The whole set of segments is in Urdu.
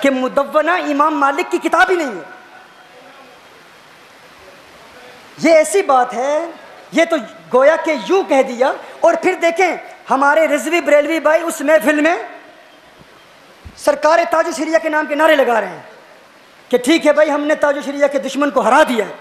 کہ مدونہ امام مالک کی کتاب ہی نہیں ہے. یہ ایسی بات ہے، یہ تو گویا کہ یوں کہہ دیا. اور پھر دیکھیں ہمارے رضوی بریلوی بھائی اس محفل میں سرکار تاج شریعہ کے نام کے نعرے لگا رہے ہیں کہ ٹھیک ہے بھائی ہم نے تاج شریعہ کے دشمن کو ہرا دیا ہے.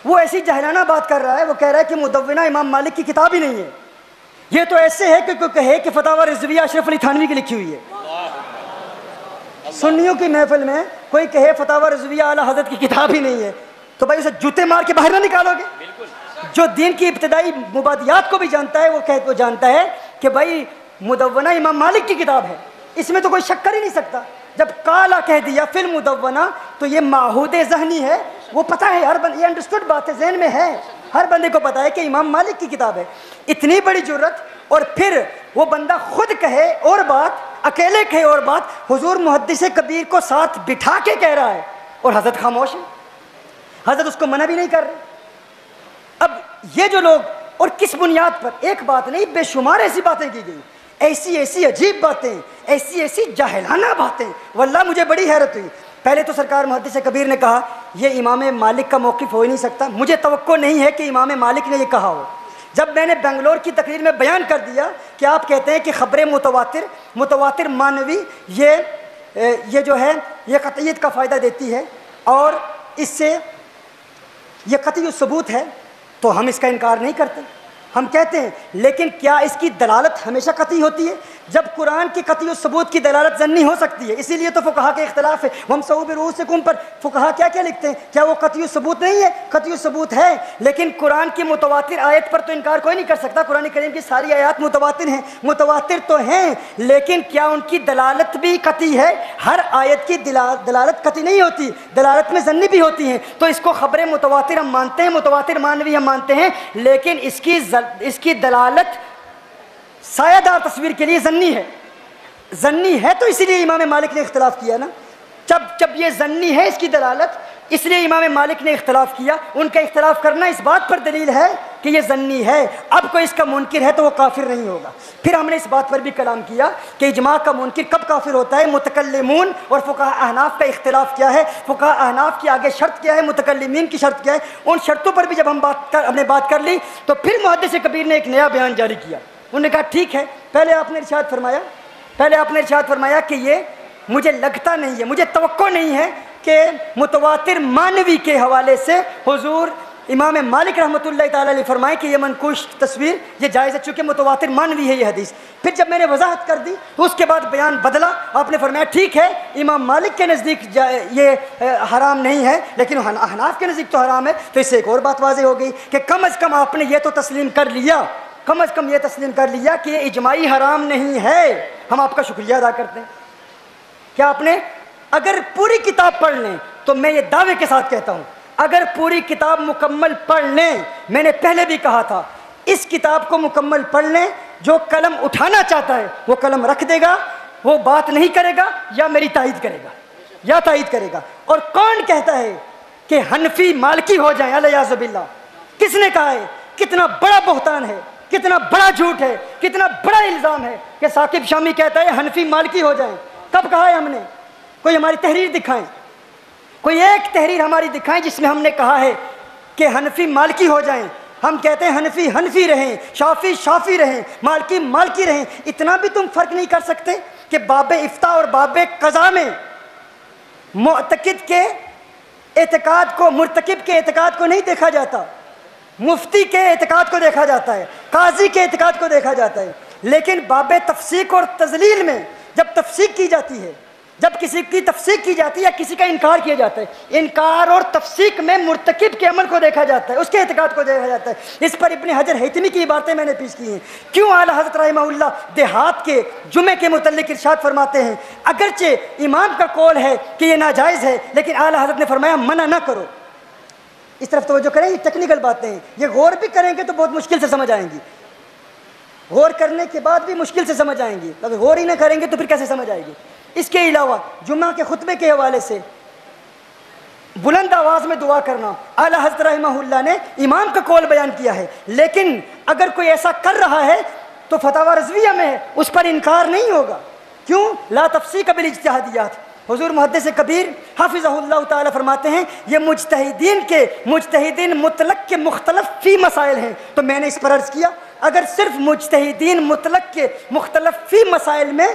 وہ ایسی جاہلانہ بات کر رہا ہے، وہ کہہ رہا ہے کہ مدونہ امام مالک کی کتاب ہی نہیں ہے. یہ تو ایسے ہے کہ کوئی کہے کہ فتاوی رضویہ اشرف علی تھانوی کی لکھی ہوئی ہے. سنیوں کی محفل میں کوئی کہے فتاوی رضویہ اعلیٰ حضرت کی کتاب ہی نہیں ہے تو بھائی اسے جوتے مار کے باہر نہ نکالو گے؟ جو دین کی ابتدائی مبادیات کو بھی جانتا ہے وہ جانتا ہے کہ بھائی مدونہ امام مالک کی کتاب ہے، اس میں تو کوئی شک کر ہی نہیں سکتا. جب کالا کہہ دیا فی المدونہ تو یہ معہود ذہنی ہے، وہ پتہ ہے ہر بندے، یہ انڈرسٹوڈ بات ہے، ذہن میں ہے، ہر بندے کو پتہ ہے کہ امام مالک کی کتاب ہے. اتنی بڑی جرت، اور پھر وہ بندہ خود کہے اور بات، اکیلے کہے اور بات، حضور محدث کبیر کو ساتھ بٹھا کے کہہ رہا ہے اور حضرت خاموش ہے. حضرت اس کو منع بھی نہیں کر رہے. اب یہ جو لوگ، اور کس بنیاد پر، ایک بات نہیں بے شمار ایسی باتیں کی گئی، ایسی عجیب باتیں، ایسی جاہلانہ باتیں. واللہ مجھے بڑی حیرت ہوئی. پہلے تو سرکار محدث کبیر نے کہا یہ امام مالک کا موقف ہو ہی نہیں سکتا، مجھے توقع نہیں ہے کہ امام مالک نے یہ کہا ہو. جب میں نے بنگلور کی تقریر میں بیان کر دیا کہ آپ کہتے ہیں کہ خبر متواتر مانوی یہ جو ہے یہ قطعیت کا فائدہ دیتی ہے اور اس سے یہ قطعی ثبوت ہے، تو ہم اس کا انکار نہیں کرتے. ہم کہتے ہیں لیکن کیا اس کی دلالت ہمیشہ قطعی ہوتی ہے؟ جب قرآن کی قطعی ثبوت کی دلالت ظنی ہو سکتی ہے، اسی لیے تو فقہا کے اختلاف ہے. وَامْسَحُوا بِرُؤُوسِكُمْ پر فقہا کیا لکھتے ہیں؟ کیا وہ قطعی ثبوت نہیں ہے؟ قطعی ثبوت ہے، لیکن قرآن کی متواتر آیت پر تو انکار کوئی نہیں کر سکتا. قرآن کریم کی ساری آیات متواتر ہیں، متواتر تو ہیں، لیکن کیا ان کی دلالت بھی قطعی ہے؟ ہر آیت کی دلالت قطعی نہیں ہوتی، دلالت میں ظنی بھی ہوتی ہیں. تو اس کو خبر متواتر ہم مانتے ہیں، متواتر مانوی ہم مانتے ہیں، لیکن اس کی دلالت سایہ دار تصویر کے لیے ظنی ہے تو اسی لیے امام مالک نے اختلاف کیا نا. جب یہ ظنی ہے اس کی دلالت، اس لیے امام مالک نے اختلاف کیا. ان کا اختلاف کرنا اس بات پر دلیل ہے کہ یہ ظنی ہے. اب کوئی اس کا منکر ہے تو وہ کافر نہیں ہوگا. پھر ہم نے اس بات پر بھی کلام کیا کہ اجماع کا منکر کب کافر ہوتا ہے. متکلمون اور فقہاء احناف کا اختلاف کیا ہے، فقہاء احناف کی آگے شرط کیا ہے، متکلمین کی شرط کیا ہے. ان شرطوں پر بھی جب ہم نے بات کر لی تو پھر محدث کبیر نے ایک نیا بیان جاری کیا. انہوں نے کہا ٹھیک ہے، پہلے آپ نے ارشاد فرمایا کہ یہ مجھے لگتا نہیں ہے، مجھے توقع نہیں ہے کہ متواتر مانوی کے حوالے سے حضور امام مالک رحمۃ اللہ تعالیٰ علیہ فرمائے کہ یہ منقوش تصویر یہ جائز ہے، چونکہ متواتر مانوی ہے یہ حدیث. پھر جب میں نے وضاحت کر دی تو اس کے بعد بیان بدلا. آپ نے فرمایا ٹھیک ہے امام مالک کے نزدیک یہ حرام نہیں ہے لیکن احناف کے نزدیک تو حرام ہے. تو اس سے ایک اور بات واضح ہو گئی کہ کم از کم آپ نے یہ تو تسلیم کر لیا، کہ یہ اجماعی حرام نہیں ہے. ہم آپ کا شکریہ ادا کرتے ہیں کہ آپ نے، اگر پوری کتاب پڑھ لیں تو میں یہ دعوے کے ساتھ کہتا ہوں اگر پوری کتاب مکمل پڑھ لیں، میں نے پہلے بھی کہا تھا اس کتاب کو مکمل پڑھ لیں، جو قلم اٹھانا چاہتا ہے وہ قلم رکھ دے گا، وہ بات نہیں کرے گا یا میری تائید کرے گا. اور کون کہتا ہے کہ حنفی مالکی ہو جائیں؟ الیاذ باللہ. کس نے کہا ہے؟ کتنا بڑا بہتان ہے، کتنا بڑا جھوٹ ہے، کتنا بڑا الزام ہے کہ ثاقب شامی کہتا ہے حنفی مالکی ہو جائیں. کب کہا ہے ہم نے؟ کوئی ہماری تحریر دکھائیں، کوئی ایک تحریر ہماری دکھائیں جس میں ہم نے کہا ہے کہ حنفی مالکی ہو جائیں. ہم کہتے ہیں حنفی رہیں، شافی رہیں، مالکی رہیں. اتنا بھی تم فرق نہیں کر سکتے کہ باب افتاء اور باب قضاء میں معتقد کے اعتقاد کو، مرتکب کے اعتقاد کو نہیں دیکھا جاتا، مفتی کے اعتقاد کو دیکھا جاتا ہے، قاضی کے اعتقاد کو دیکھا جاتا ہے. لیکن باب تفسیق اور تذلیل میں جب تفسیق کی جاتی ہے، جب کسی کی تفسیق کی جاتی ہے یا کسی کا انکار کیا جاتا ہے، انکار اور تفسیق میں مرتکب کے عمل کو دیکھا جاتا ہے، اس کے اعتقاد کو دیکھا جاتا ہے. اس پر ابن حجر ہیثمی کی باتیں میں نے پیش کی ہیں. کیوں اعلیٰ حضرت رحمہ اللہ دیہات کے جمعے کے متعلق ارشاد فرماتے ہیں اگرچہ امام کا قول ہے کہ یہ ناجائز ہے لیکن اعلیٰ حضرت نے فرمایا منع نہ کرو. اس طرف توجہ کریں، یہ ٹیکنیکل باتیں ہیں، یہ غور بھی کریں گے تو بہت مشکل سے سمجھ آئیں گی، غور کرنے کے بعد بھی مشکل سے سمجھ آئیں گی. اگر غور ہی نہ کریں گے تو پھر کیسے سمجھ آئے گی؟ اس کے علاوہ جمعہ کے خطبے کے حوالے سے بلند آواز میں دعا کرنا، اعلیٰ حضرت رحمہ اللہ نے امام کا قول بیان کیا ہے، لیکن اگر کوئی ایسا کر رہا ہے تو فتاوی رضویہ میں ہے، اس پر انکار نہیں ہوگا. کیوں؟ لا تفسیق بالاجتہادیات. حضور محدث کبیر حافظہ اللہ تعالی فرماتے ہیں یہ مجتہدین مطلق کے مختلف فی مسائل ہیں. تو میں نے اس پر عرض کیا اگر صرف مجتہدین مطلق کے مختلف فی مسائل میں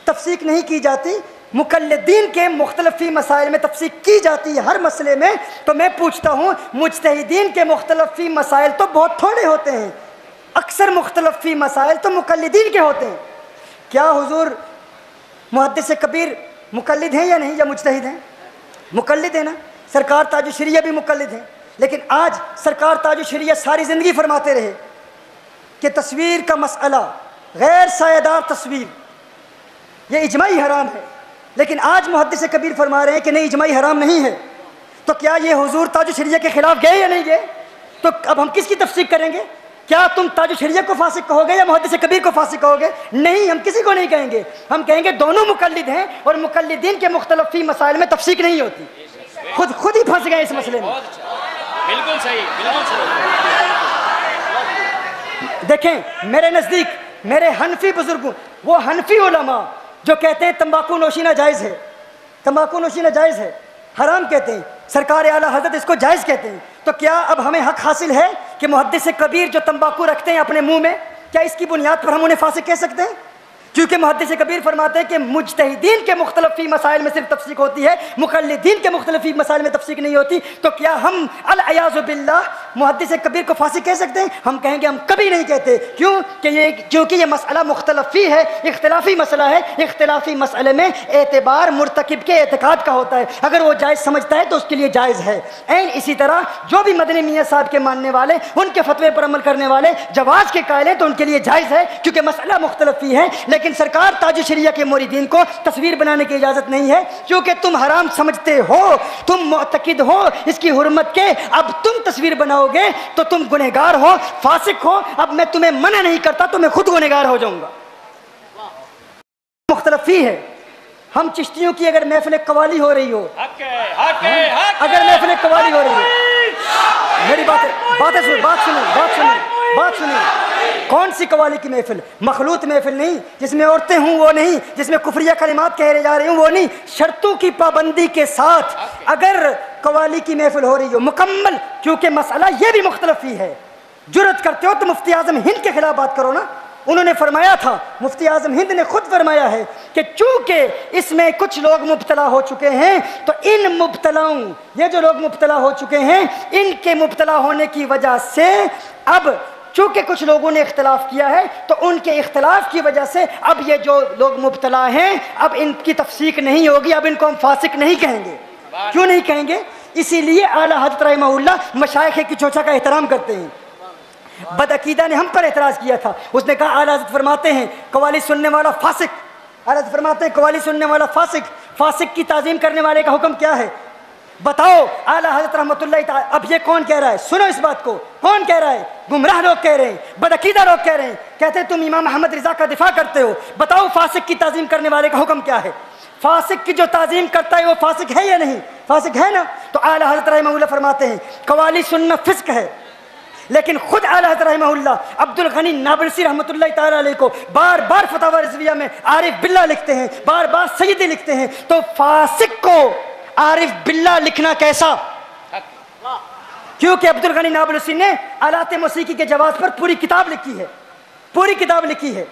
تفصیل نہیں کی جاتی، مقلدین کے مختلف فی مسائل میں تفصیل کی جاتی ہے ہر مسئلے میں، تو میں پوچھتا ہوں مجتہدین کے مختلف فی مسائل تو بہت تھوڑے ہوتے ہیں، اکثر مختلف فی مسائل تو مقلدین کے ہوتے ہیں. کیا حضور محدث کبیر مقلد ہیں یا نہیں، یا مجتہد ہیں؟ مقلد ہیں نا. سرکار تاج الشریعہ بھی مقلد ہیں، لیکن آج سرکار تاج الشریعہ ساری زندگی فرماتے رہے کہ تصویر کا مسئلہ، غیر سایہ دار تصویر، یہ اجماعی حرام ہے. لیکن آج محدث کبیر فرما رہے ہیں کہ نہیں، اجماعی حرام نہیں ہے. تو کیا یہ حضور تاج الشریعہ کے خلاف گئے یا نہیں گئے؟ تو اب ہم کس کی تفسیر کریں گے؟ کیا تم تاج الشریعہ کو فاسق کہو گے یا محدث کبیر کو فاسق کہو گے؟ نہیں، ہم کسی کو نہیں کہیں گے. ہم کہیں گے دونوں مقلد ہیں، اور مقلدین کے مختلف فی مسائل میں تفسیر نہیں ہوتی. خود ہی پھنس گئے اس مسئلے میں. بالکل صحیح، بالکل صحیح. دیکھیں میرے نزدیک میرے حنفی بزرگوں، وہ حنفی علماء جو کہتے ہیں تمباکو نوشی ناجائز ہے، تمباکو نوشی ناجائز ہے، حرام کہتے ہیں، سرکار اعلیٰ حضرت اس کو جائز کہتے ہیں، تو کیا اب ہمیں حق حاصل ہے کہ محدث کبیر جو تمباکو رکھتے ہیں اپنے منہ میں، کیا اس کی بنیاد پر ہم انہیں فاسق کہہ سکتے ہیں؟ کیونکہ محدث کبیر فرماتے ہیں کہ مجتہدین کے مختلف فی مسائل میں صرف تفسیق ہوتی ہے، مقلدین کے مختلف فی مسائل میں تفسیق نہیں ہوتی. تو کیا ہم العیاذ باللہ محدث کبیر کو فاسق کہہ سکتے ہیں؟ ہم کہیں گے ہم کبھی نہیں کہتے. کیوں کہ یہ مسئلہ مختلف فی ہے، اختلافی مسئلہ ہے. اختلافی مسئلے میں اعتبار مرتکب کے اعتقاد کا ہوتا ہے، اگر وہ جائز سمجھتا ہے تو اس کے لیے جائز ہے. اسی طرح جو بھی مدنی میاں صاحب کے ماننے والے، ان کے فتوے پر عمل کرنے والے جواز کے قائل ہیں تو ان کے لیے جائز ہے، کیونکہ مسئلہ مختلف فی ہے. لیکن سرکار تاج الشریعہ کے موریدین کو تصویر بنانے کی اجازت نہیں ہے، کیونکہ تم حرام سمجھتے ہو، تم معتقد ہو اس کی حرمت کے. اب تم تصویر بناؤ گے تو تم گنہگار ہو، فاسق ہو. اب میں تمہیں منع نہیں کرتا تو میں خود گنہگار ہو جاؤں گا. مختلف فی ہے. ہم چشتیوں کی اگر محفل قوالی ہو رہی ہو، اگر محفل قوالی ہو رہی ہو، میری بات سنیں، کون سی قوالی کی محفل؟ مخلوط محفل نہیں، جس میں عورتیں ہوں وہ نہیں، جس میں کفریہ کلمات کہے جا رہے ہوں وہ نہیں. شرطوں کی پابندی کے ساتھ اگر قوالی کی محفل ہو رہی ہو مکمل، کیونکہ مسئلہ یہ بھی مختلف ہی ہے. جرأت کرتے ہو تو مفتی اعظم ہند کے خلاف بات کرو نا. انہوں نے فرمایا تھا، مفتی اعظم ہند نے خود فرمایا ہے کہ چونکہ اس میں کچھ لوگ مبتلا ہو چکے ہیں، تو ان مبتلاؤں، یہ جو لوگ مبتلا ہو چکے ہیں، ان کے مبتلا ہونے کی وجہ سے اب چونکہ کچھ لوگوں نے اختلاف کیا ہے، تو ان کے اختلاف کی وجہ سے اب یہ جو لوگ مبتلا ہیں اب ان کی تفسیق نہیں ہوگی، اب ان کو ہم فاسق نہیں کہیں گے. کیوں نہیں کہیں گے؟ اسی لیے اعلیٰ حضرت رحمہ اللہ مشائخ کی چوچا کا احترام کرتے ہیں. بدعقیدہ نے ہم پر اعتراض کیا تھا، اس نے کہا اعلیٰ حضرت فرماتے ہیں قوالی سننے والا فاسق. اعلیٰ حضرت فرماتے ہیں قوالی سننے والا فاسق. فاسق کی تعظیم کرنے والے کا حکم کیا ہے؟ بتاؤ اعلیٰ حضرت رحمۃ اللہ تعالی. اب یہ کون کہہ رہا ہے؟ سنو اس بات کو. کون کہہ رہا ہے؟ گمراہ لوگ کہہ رہے ہیں، بدعقیدہ لوگ کہہ رہے ہیں. کہتے ہیں تم امام احمد رضا کا دفاع کرتے ہو، بتاؤ فاسق کی تعظیم کرنے والے کا حکم کیا ہے؟ فاسق کی جو تعظیم کرتا ہے وہ فاسق ہے یا نہیں؟ فاسق ہے نا. تو اعلیٰ حضرت رحمہ اللہ فرماتے ہیں قوالی سننا فسق ہے. لیکن خود اعلیٰ حضرت رحمہ اللہ عبد الغنی نابلسی رحمۃ اللہ تعالی علیہ کو بار بار فتاوی رضویہ میں عارف باللہ لکھتے ہیں، بار بار سیدی لکھتے ہیں. تو فاسق کو عارف باللہ لکھنا کیسا؟ کیونکہ عبد الغنی نابلسی نے آلات موسیقی کے جواز پر پوری کتاب لکھی ہے، پوری کتاب لکھی ہے.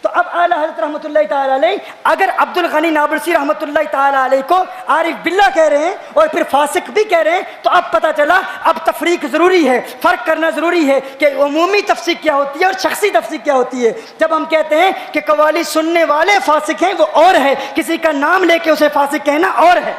تو اب اعلیٰ حضرت رحمۃ اللہ تعالی علیہ اگر عبد الغنی نابلسی رحمۃ اللہ تعالی علیہ کو عارف باللہ کہہ رہے ہیں اور پھر فاسق بھی کہہ رہے ہیں، تو اب پتہ چلا اب تفریق ضروری ہے، فرق کرنا ضروری ہے کہ عمومی تفسیق کیا ہوتی ہے اور شخصی تفسیق کیا ہوتی ہے. جب ہم کہتے ہیں کہ قوالی سننے والے فاسق ہیں وہ اور ہے، کسی کا نام لے کے اسے فاسق کہنا اور ہے،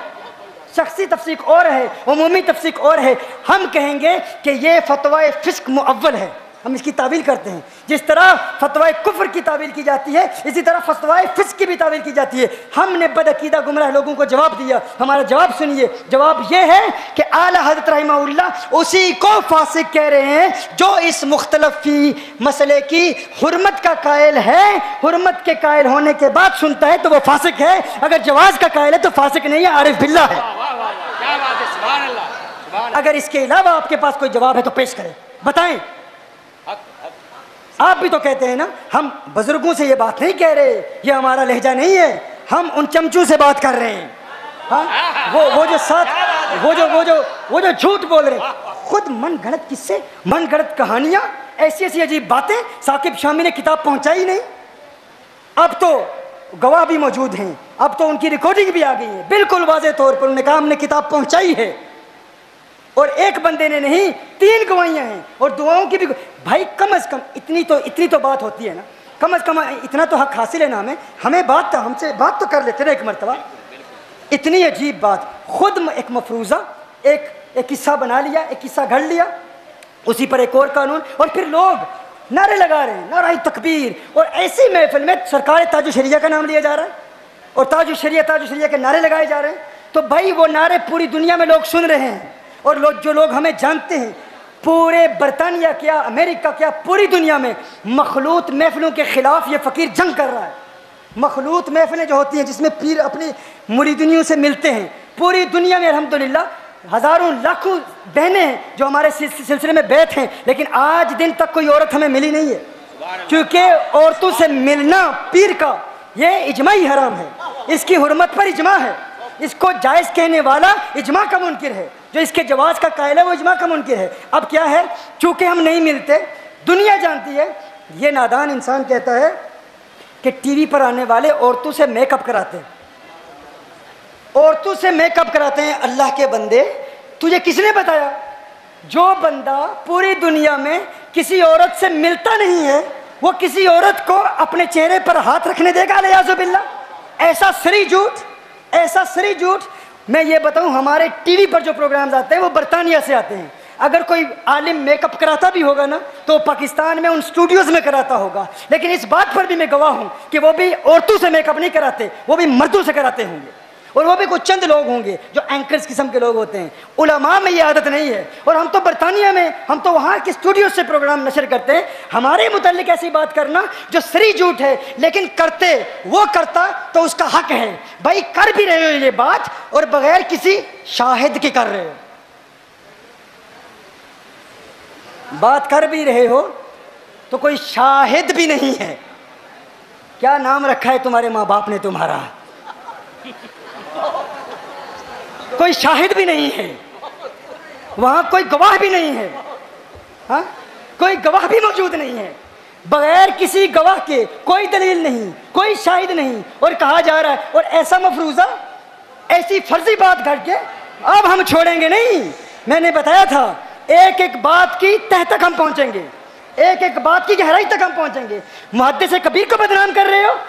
شخصی تفسیق اور ہے، عمومی تفسیق اور ہے. ہم کہیں گے کہ یہ فتوی فسق مؤول ہے، ہم اس کی تعویل کرتے ہیں. جس طرح فتوی کفر کی تعویل کی جاتی ہے، اسی طرح فتوی فسق کی بھی تعویل کی جاتی ہے. ہم نے بدعقیدہ گمراہ لوگوں کو جواب دیا. ہمارا جواب سنیے. جواب یہ ہے کہ اعلیٰ حضرت رحمہ اللہ اسی کو فاسق کہہ رہے ہیں جو اس مختلف فی مسئلے کی حرمت کا قائل ہے. حرمت کے قائل ہونے کے بعد سنتا ہے تو وہ فاسق ہے، اگر جواز کا قائل ہے تو فاسق نہیں ہے، عارف باللہ ہے. اگر اس کے علاوہ آپ کے پاس کوئی جواب ہے تو پیش کریں، بتائیں. آپ بھی تو کہتے ہیں نا ہم بزرگوں سے یہ بات نہیں کہہ رہے، یہ ہمارا لہجہ نہیں ہے. ہم ان چمچوں سے بات کر رہے ہیں. ہاں وہ جو ساتھ وہ جو جھوٹ بول رہے ہیں, خود من گھڑت قصے, من گھڑت کہانیاں, ایسی ایسی عجیب باتیں. ثاقب شامی نے کتاب پہنچائی نہیں, اب تو گواہ بھی موجود ہیں, اب تو ان کی ریکارڈنگ بھی آ گئی ہے, بالکل واضح طور پر انہوں نے کہا ہم نے کتاب پہنچائی ہے. اور ایک بندے نے نہیں, 3 گواہیاں ہیں, اور دعاؤں کی بھی. بھائی کم از کم اتنی تو بات ہوتی ہے نا, کم از کم اتنا تو حق حاصل ہے نا ہمیں ہم سے بات تو کر لیتے نا ایک مرتبہ. اتنی عجیب بات, خود ایک مفروضہ, ایک قصہ بنا لیا, ایک قصہ گھڑ لیا, اسی پر ایک اور قانون, اور پھر لوگ نعرے لگا رہے ہیں, نعرہ تکبیر. اور ایسی محفل میں سرکار تاج الشریعہ کا نام لیا جا رہا ہے, اور تاج الشریعہ کے نعرے لگائے جا رہے ہیں. تو بھائی وہ نعرے پوری دنیا میں لوگ سن رہے ہیں, اور جو لوگ ہمیں جانتے ہیں, پورے برطانیہ کیا, امریکہ کیا, پوری دنیا میں مخلوط محفلوں کے خلاف یہ فقیر جنگ کر رہا ہے. مخلوط محفلیں جو ہوتی ہیں جس میں پیر اپنی مریدنیوں سے ملتے ہیں, پوری دنیا میں الحمدللہ ہزاروں لاکھوں بہنیں ہیں جو ہمارے سلسلے میں بیٹھ ہیں, لیکن آج دن تک کوئی عورت ہمیں ملی نہیں ہے, کیونکہ عورتوں سے ملنا پیر کا یہ اجماعی حرام ہے. اس کی حرمت پر اجماع ہے, اس کو جائز کہنے والا اجماع کا منکر ہے, جو اس کے جواز کا قائل ہے وہ اجماع کا منکر ہے. اب کیا ہے, چونکہ ہم نہیں ملتے, دنیا جانتی ہے. یہ نادان انسان کہتا ہے کہ ٹی وی پر آنے والے عورتوں سے میک اپ کراتے ہیں, عورتوں سے میک اپ کراتے ہیں. اللہ کے بندے, تجھے کس نے بتایا؟ جو بندہ پوری دنیا میں کسی عورت سے ملتا نہیں ہے, وہ کسی عورت کو اپنے چہرے پر ہاتھ رکھنے دے گا؟ الیاذ باللہ. ایسا سری جھوٹ. میں یہ بتاؤں, ہمارے ٹی وی پر جو پروگرامز آتے ہیں وہ برطانیہ سے آتے ہیں. اگر کوئی عالم میک اپ کراتا بھی ہوگا نا تو پاکستان میں ان اسٹوڈیوز میں کراتا ہوگا, لیکن اس بات پر بھی میں گواہ ہوں کہ وہ بھی عورتوں سے میک اپ نہیں کراتے, وہ بھی مردوں سے کراتے ہوں گے. اور وہ بھی کچھ چند لوگ ہوں گے جو اینکرز قسم کے لوگ ہوتے ہیں. علماء میں یہ عادت نہیں ہے, اور ہم تو برطانیہ میں, ہم تو وہاں کے اسٹوڈیو سے پروگرام نشر کرتے ہیں. ہمارے متعلق ایسی بات کرنا جو سری جھوٹ ہے, لیکن وہ کرتا تو اس کا حق ہے. بھائی کر بھی رہے ہو یہ بات, اور بغیر کسی شاہد کے کر رہے ہو. بات کر بھی رہے ہو تو کوئی شاہد بھی نہیں ہے. کیا نام رکھا ہے تمہارے ماں باپ نے تمہارا؟ کوئی شاہد بھی نہیں ہے, وہاں کوئی گواہ بھی نہیں ہے. ہاں, کوئی گواہ بھی موجود نہیں ہے. بغیر کسی گواہ کے کوئی دلیل نہیں, کوئی شاہد نہیں, اور کہا جا رہا ہے. اور ایسا مفروضہ, ایسی فرضی بات گھڑ کے اب ہم چھوڑیں گے نہیں. میں نے بتایا تھا ایک ایک بات کی تہ تک ہم پہنچیں گے, ایک ایک بات کی گہرائی تک ہم پہنچیں گے. محدث کبیر کو بدنام کر رہے ہو,